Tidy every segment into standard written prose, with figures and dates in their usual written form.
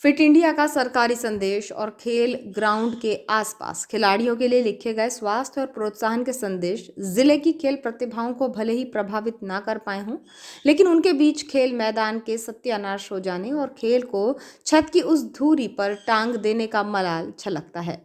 Fit India का सरकारी संदेश और खेल ग्राउंड के आसपास खिलाड़ियों के लिए लिखे गए स्वास्थ्य और प्रोत्साहन के संदेश जिले की खेल प्रतिभाओं को भले ही प्रभावित ना कर पाए हों, लेकिन उनके बीच खेल मैदान के सत्यानाश हो जाने और खेल को छत की उस धुरी पर टांग देने का मलाल छलकता है,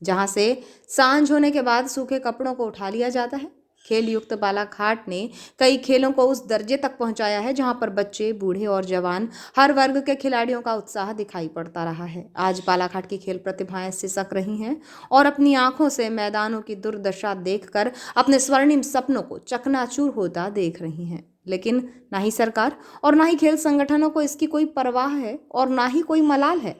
जहां से सांझ होने के बाद सूखे कपड़ों को उठा लिया जाता है। खेल युक्त बालाघाट ने कई खेलों को उस दर्जे तक पहुंचाया है जहां पर बच्चे, बूढ़े और जवान हर वर्ग के खिलाड़ियों का उत्साह दिखाई पड़ता रहा है। आज बालाघाट की खेल प्रतिभाएं सिसक रही हैं और अपनी आंखों से मैदानों की दुर्दशा देखकर अपने स्वर्णिम सपनों को चकनाचूर होता देख रही हैं। लेकिन ना ही सरकार और ना ही खेल संगठनों को इसकी कोई परवाह है और ना ही कोई मलाल है।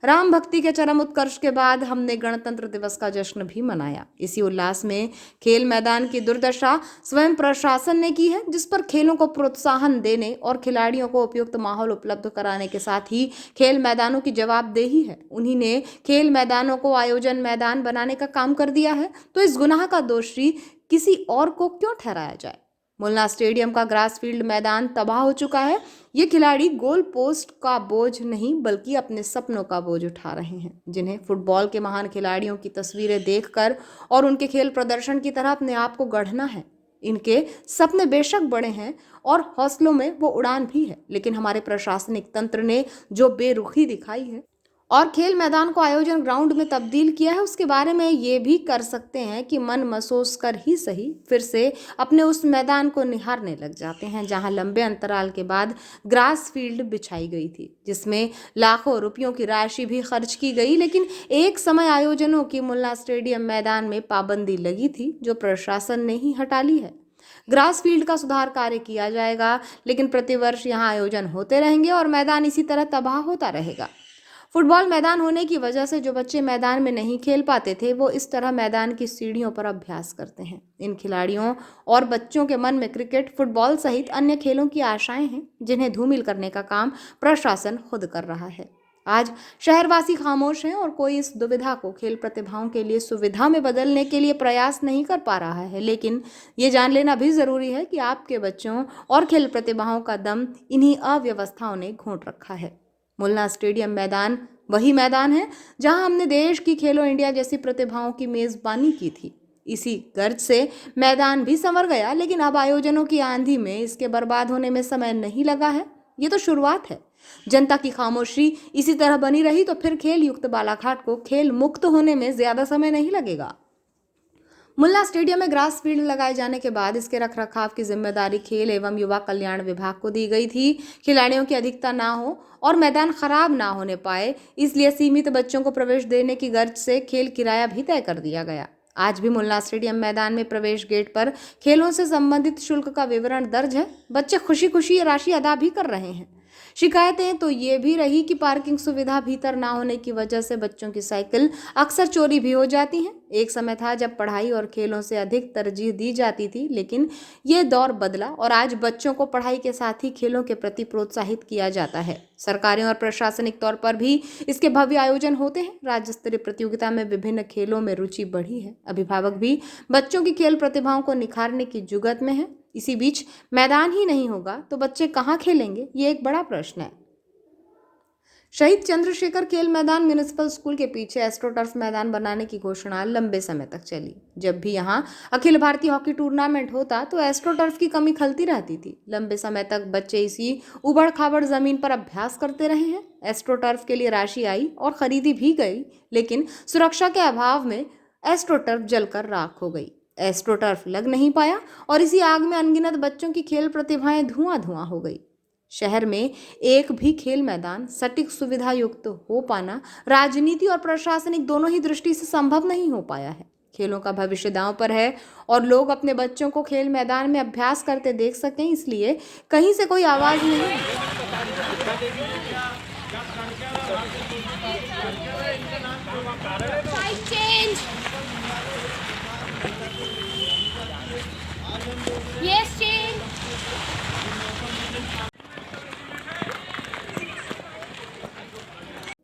राम भक्ति के चरम उत्कर्ष के बाद हमने गणतंत्र दिवस का जश्न भी मनाया। इसी उल्लास में खेल मैदान की दुर्दशा स्वयं प्रशासन ने की है, जिस पर खेलों को प्रोत्साहन देने और खिलाड़ियों को उपयुक्त माहौल उपलब्ध कराने के साथ ही खेल मैदानों की जवाबदेही है। उन्हीं ने खेल मैदानों को आयोजन मैदान बनाने का काम कर दिया है, तो इस गुनाह का दोषी किसी और को क्यों ठहराया जाए। मुन्ना स्टेडियम का ग्रास फील्ड मैदान तबाह हो चुका है। ये खिलाड़ी गोल पोस्ट का बोझ नहीं बल्कि अपने सपनों का बोझ उठा रहे हैं, जिन्हें फुटबॉल के महान खिलाड़ियों की तस्वीरें देखकर और उनके खेल प्रदर्शन की तरह अपने आप को गढ़ना है। इनके सपने बेशक बड़े हैं और हौसलों में वो उड़ान भी है, लेकिन हमारे प्रशासनिक तंत्र ने जो बेरुखी दिखाई है और खेल मैदान को आयोजन ग्राउंड में तब्दील किया है, उसके बारे में ये भी कर सकते हैं कि मन महसूस कर ही सही फिर से अपने उस मैदान को निहारने लग जाते हैं जहां लंबे अंतराल के बाद ग्रास फील्ड बिछाई गई थी, जिसमें लाखों रुपयों की राशि भी खर्च की गई। लेकिन एक समय आयोजनों की मुन्ना स्टेडियम मैदान में पाबंदी लगी थी, जो प्रशासन ने ही हटा ली है। ग्रास फील्ड का सुधार कार्य किया जाएगा, लेकिन प्रतिवर्ष यहाँ आयोजन होते रहेंगे और मैदान इसी तरह तबाह होता रहेगा। फुटबॉल मैदान होने की वजह से जो बच्चे मैदान में नहीं खेल पाते थे, वो इस तरह मैदान की सीढ़ियों पर अभ्यास करते हैं। इन खिलाड़ियों और बच्चों के मन में क्रिकेट, फुटबॉल सहित अन्य खेलों की आशाएं हैं, जिन्हें धूमिल करने का काम प्रशासन खुद कर रहा है। आज शहरवासी खामोश हैं और कोई इस दुविधा को खेल प्रतिभाओं के लिए सुविधा में बदलने के लिए प्रयास नहीं कर पा रहा है। लेकिन ये जान लेना भी जरूरी है कि आपके बच्चों और खेल प्रतिभाओं का दम इन्हीं अव्यवस्थाओं ने घोंट रखा है। मुन्ना स्टेडियम मैदान वही मैदान है जहां हमने देश की खेलो इंडिया जैसी प्रतिभाओं की मेजबानी की थी। इसी गर्ज से मैदान भी संवर गया, लेकिन अब आयोजनों की आंधी में इसके बर्बाद होने में समय नहीं लगा है। ये तो शुरुआत है। जनता की खामोशी इसी तरह बनी रही तो फिर खेल युक्त बालाघाट को खेल मुक्त होने में ज्यादा समय नहीं लगेगा। मुन्ना स्टेडियम में ग्रास फील्ड लगाए जाने के बाद इसके रखरखाव की जिम्मेदारी खेल एवं युवा कल्याण विभाग को दी गई थी। खिलाड़ियों की अधिकता ना हो और मैदान खराब ना होने पाए, इसलिए सीमित बच्चों को प्रवेश देने की गर्ज से खेल किराया भी तय कर दिया गया। आज भी मुन्ना स्टेडियम मैदान में प्रवेश गेट पर खेलों से संबंधित शुल्क का विवरण दर्ज है। बच्चे खुशी खुशी ये राशि अदा भी कर रहे हैं। शिकायतें तो ये भी रही कि पार्किंग सुविधा भीतर ना होने की वजह से बच्चों की साइकिल अक्सर चोरी भी हो जाती हैं। एक समय था जब पढ़ाई और खेलों से अधिक तरजीह दी जाती थी, लेकिन ये दौर बदला और आज बच्चों को पढ़ाई के साथ ही खेलों के प्रति प्रोत्साहित किया जाता है। सरकारी और प्रशासनिक तौर पर भी इसके भव्य आयोजन होते हैं। राज्य स्तरीय प्रतियोगिता में विभिन्न खेलों में रुचि बढ़ी है। अभिभावक भी बच्चों की खेल प्रतिभाओं को निखारने की जुगत में है। इसी बीच मैदान ही नहीं होगा तो बच्चे कहाँ खेलेंगे, ये एक बड़ा प्रश्न है। शहीद चंद्रशेखर खेल मैदान म्यूनिसिपल स्कूल के पीछे एस्ट्रोटर्फ मैदान बनाने की घोषणा लंबे समय तक चली। जब भी यहाँ अखिल भारतीय हॉकी टूर्नामेंट होता तो एस्ट्रोटर्फ की कमी खलती रहती थी। लंबे समय तक बच्चे इसी उबड़ खाबड़ जमीन पर अभ्यास करते रहे हैं। एस्ट्रोटर्फ के लिए राशि आई और खरीदी भी गई, लेकिन सुरक्षा के अभाव में एस्ट्रोटर्फ जलकर राख हो गई। एस्ट्रोटर्फ लग नहीं पाया और इसी आग में अनगिनत बच्चों की खेल प्रतिभाएं धुआं धुआं हो गई। शहर में एक भी खेल मैदान सटीक सुविधा युक्त हो पाना राजनीति और प्रशासनिक दोनों ही दृष्टि से संभव नहीं हो पाया है। खेलों का भविष्य दांव पर है और लोग अपने बच्चों को खेल मैदान में अभ्यास करते देख सकें, इसलिए कहीं से कोई आवाज नहीं है।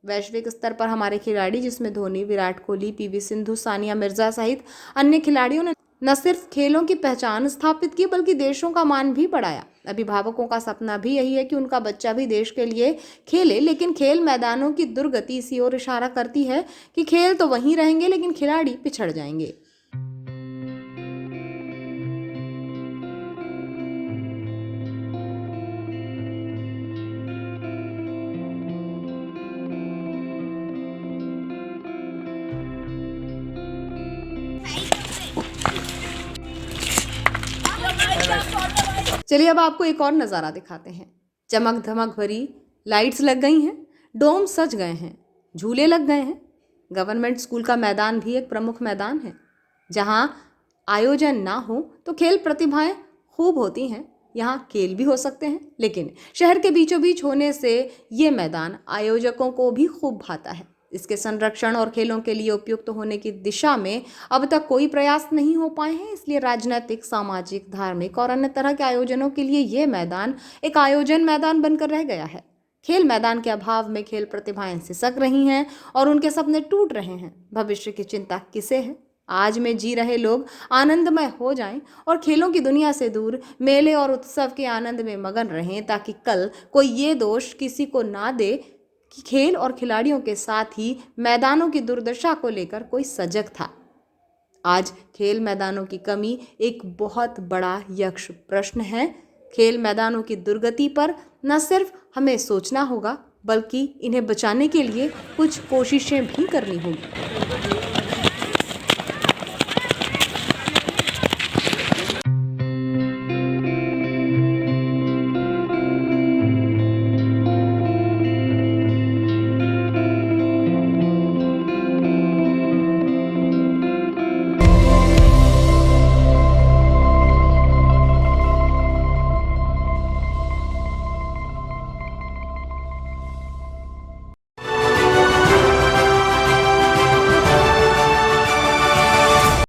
वैश्विक स्तर पर हमारे खिलाड़ी, जिसमें धोनी, विराट कोहली, पीवी सिंधु, सानिया मिर्जा सहित अन्य खिलाड़ियों ने न सिर्फ खेलों की पहचान स्थापित की बल्कि देशों का मान भी बढ़ाया। अभिभावकों का सपना भी यही है कि उनका बच्चा भी देश के लिए खेले, लेकिन खेल मैदानों की दुर्गति इसी ओर इशारा करती है कि खेल तो वहीं रहेंगे लेकिन खिलाड़ी पिछड़ जाएंगे। चलिए अब आपको एक और नज़ारा दिखाते हैं। चमक धमक भरी लाइट्स लग गई हैं, डोम सज गए हैं, झूले लग गए हैं। गवर्नमेंट स्कूल का मैदान भी एक प्रमुख मैदान है जहां आयोजन ना हो तो खेल प्रतिभाएं खूब होती हैं। यहाँ खेल भी हो सकते हैं, लेकिन शहर के बीचों बीच होने से ये मैदान आयोजकों को भी खूब भाता है। इसके संरक्षण और खेलों के लिए उपयुक्त होने की दिशा में अब तक कोई प्रयास नहीं हो पाए हैं, इसलिए राजनीतिक, सामाजिक, धार्मिक और अन्य तरह के आयोजनों के लिए ये मैदान एक आयोजन मैदान बनकर रह गया है। खेल मैदान के अभाव में खेल प्रतिभाएं सिसक रही हैं और उनके सपने टूट रहे हैं। भविष्य की चिंता किसे है? आज में जी रहे लोग आनंदमय हो जाएं और खेलों की दुनिया से दूर मेले और उत्सव के आनंद में मगन रहें, ताकि कल कोई ये दोष किसी को ना दे कि खेल और खिलाड़ियों के साथ ही मैदानों की दुर्दशा को लेकर कोई सजग था। आज खेल मैदानों की कमी एक बहुत बड़ा यक्ष प्रश्न है। खेल मैदानों की दुर्गति पर न सिर्फ हमें सोचना होगा बल्कि इन्हें बचाने के लिए कुछ कोशिशें भी करनी होंगी।